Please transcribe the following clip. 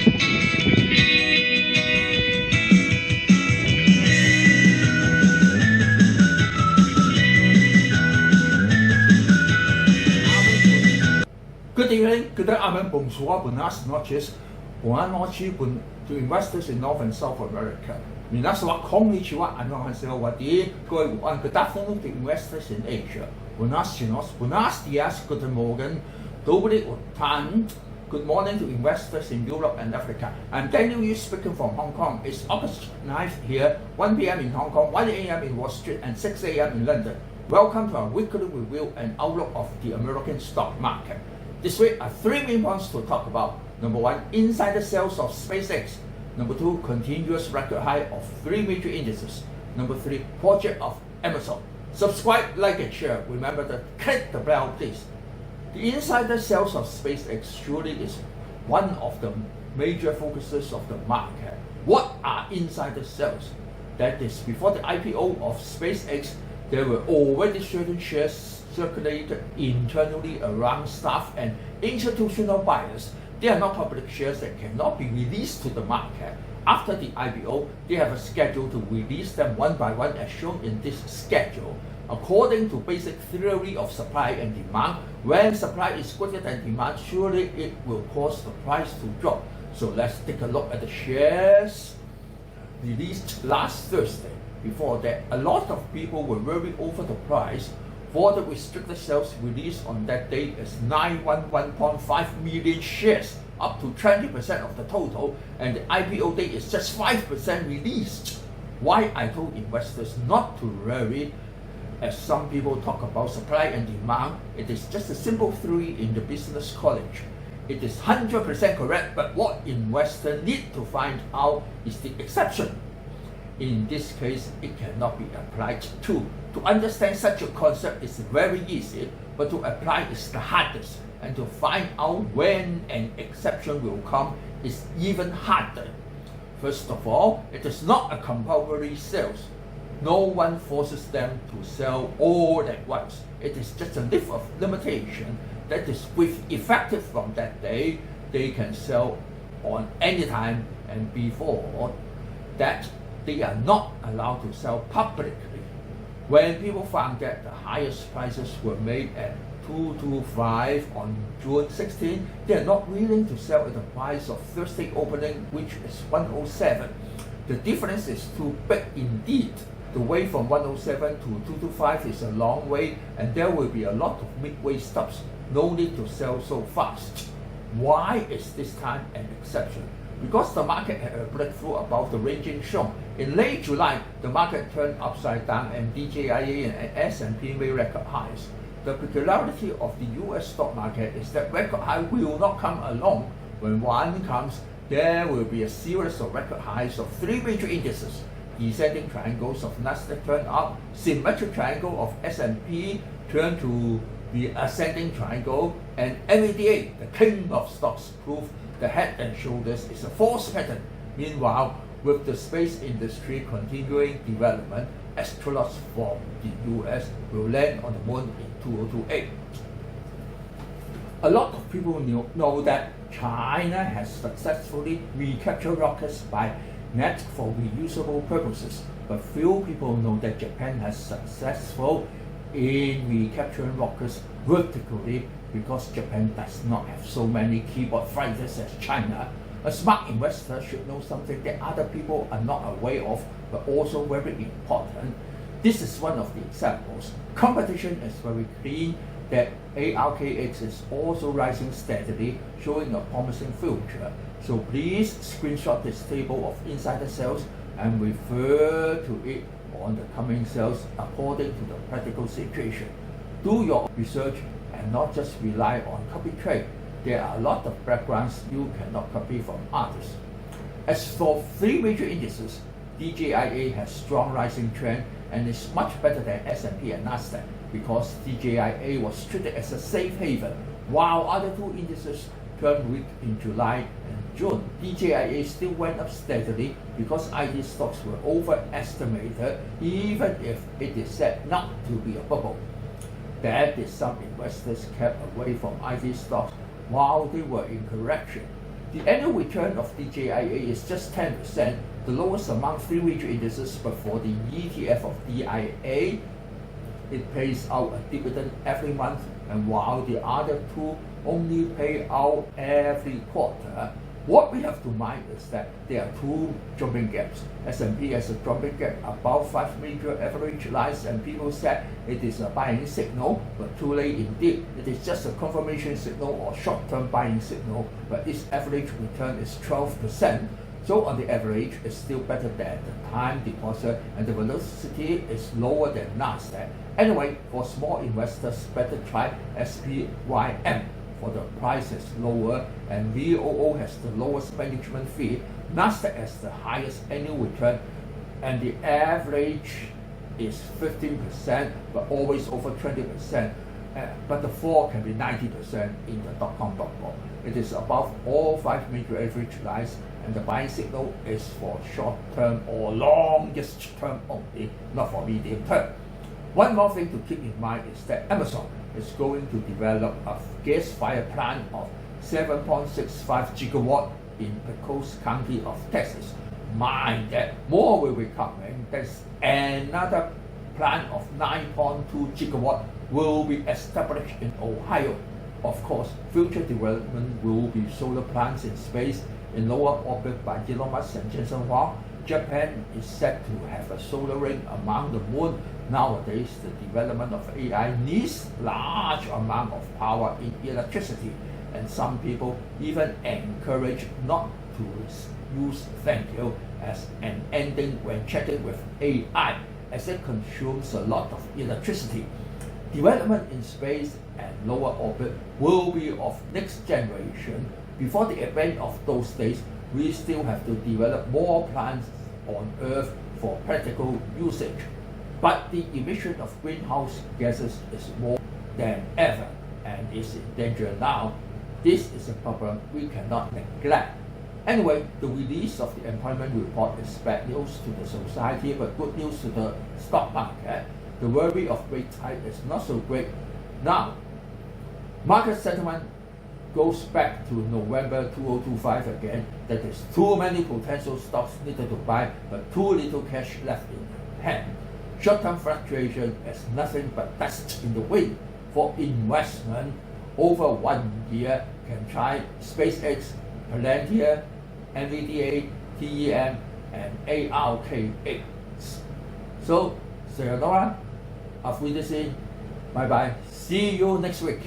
Good evening, good afternoon, bonsoir, buenas noches, buenas noches to investors in North and South America. 皆さんこんにちは, 안녕하세요, 各位午安, good afternoon to investors in Asia. Buenas noches, buenos días, guten Morgen, добрый утро, good morning to investors in Europe and Africa. I'm Daniel.yue speaking from Hong Kong. It's August 9th here, 1 p.m. in Hong Kong, 1 a.m. in Wall Street, and 6 a.m. in London. Welcome to our weekly review and outlook of the American stock market. This week are three main points to talk about. Number one, insider sales of SPCX. Number two, continuous record high of three major indices. Number three, project of Amazon. Subscribe, like, and share. Remember to click the bell, please. The insider sales of SPCX surely is one of the major focuses of the market. What are insider sales? That is, before the IPO of SPCX, there were already certain shares circulated internally around staff and institutional buyers. They are not public shares that cannot be released to the market. After the IPO, they have a schedule to release them one by one as shown in this schedule. According to basic theory of supply and demand, when supply is greater than demand, surely it will cause the price to drop. So let's take a look at the shares released last Thursday. Before that, a lot of people were worried over the price. For the restricted sales released on that day is 911.5 million shares, up to 20% of the total, and the IPO date is just 5% released. Why I told investors not to worry, as some people talk about supply and demand, it is just a simple theory in the business college. It is 100% correct, but what investors need to find out is the exception. In this case, it cannot be applied to. To understand such a concept is very easy, but to apply is the hardest. And to find out when an exception will come is even harder. First of all, it is not a compulsory sales. No one forces them to sell all at once. It is just a list of limitation that is with effective from that day. They can sell on any time, and before that, they are not allowed to sell publicly. When people found that the highest prices were made at 225 on June 16, they are not willing to sell at the price of Thursday opening, which is 107. The difference is too big indeed. The way from 107 to 225 is a long way, and there will be a lot of midway stops. No need to sell so fast. Why is this time an exception? Because the market had a breakthrough about the ranging shown. In late July, the market turned upside down and DJIA and S&P made record highs. The peculiarity of the US stock market is that record high will not come alone. When one comes, there will be a series of record highs of three major indices. Descending triangles of Nasdaq turn up, symmetric triangle of S&P turn to the ascending triangle, and NVDA, the king of stocks, proved the head and shoulders is a false pattern. Meanwhile, with the space industry continuing development, astronauts from the US will land on the moon in 2028. A lot of people know that China has successfully recaptured rockets by net for reusable purposes, but few people know that Japan has successful in recapturing rockets vertically because Japan does not have so many keyboard fighters as China. A smart investor should know something that other people are not aware of, but also very important. This is one of the examples. Competition is very clean, that ARKX is also rising steadily, showing a promising future. So please screenshot this table of insider sales and refer to it on the coming sales according to the practical situation. Do your research and not just rely on copy trade. There are a lot of backgrounds you cannot copy from others. As for three major indices, DJIA has strong rising trend and is much better than S&P and Nasdaq because DJIA was treated as a safe haven, while other two indices turned weak in July and June. DJIA still went up steadily because IT stocks were overestimated, even if it is said not to be a bubble. That is, some investors kept away from IT stocks while they were in correction. The annual return of DJIA is just 10%, the lowest among 3 major indices, but for the ETF of DIA, it pays out a dividend every month, and while the other two only pay out every quarter. What we have to mind is that there are two jumping gaps. S&P has a jumping gap above 5 major average lines, and people said it is a buying signal, but too late indeed. It is just a confirmation signal or short-term buying signal, but its average return is 12%. So on the average, it's still better than the time deposit, and the velocity is lower than NASDAQ. Anyway, for small investors, better try SPYM. For the price is lower, and VOO has the lowest management fee. NASDAQ has the highest annual return, and the average is 15%, but always over 20%. But the fall can be 90% in the .com bubble. It is above all 5 major average lines, and the buying signal is for short-term or longest term only, not for medium term. One more thing to keep in mind is that Amazon is going to develop a gas-fired plant of 7.65 gigawatt in Pecos County of Texas. Mind that more will be coming. There's another plant of 9.2 gigawatt will be established in Ohio. Of course, future development will be solar plants in space in lower orbit by Elon Musk and Jensen Huang. Japan is set to have a solar ring among the moon. Nowadays, the development of AI needs large amount of power in electricity, and some people even encourage not to use thank you as an ending when chatting with AI, as it consumes a lot of electricity. Development in space and lower orbit will be of next generation. Before the advent of those days, we still have to develop more plants on Earth for practical usage. But the emission of greenhouse gases is more than ever and is in danger now. This is a problem we cannot neglect. Anyway, the release of the employment report is bad news to the society, but good news to the stock market. The worry of rate hike is not so great. Now, market sentiment goes back to November 2025 again. That is too many potential stocks needed to buy, but too little cash left in hand. Short-term fluctuation is nothing but dust in the wind. For investment over 1 year, can try SPCX, Palantir, NVDA, TEM, and ARKX. So, sayonara, auf Wiedersehen, bye bye, see you next week.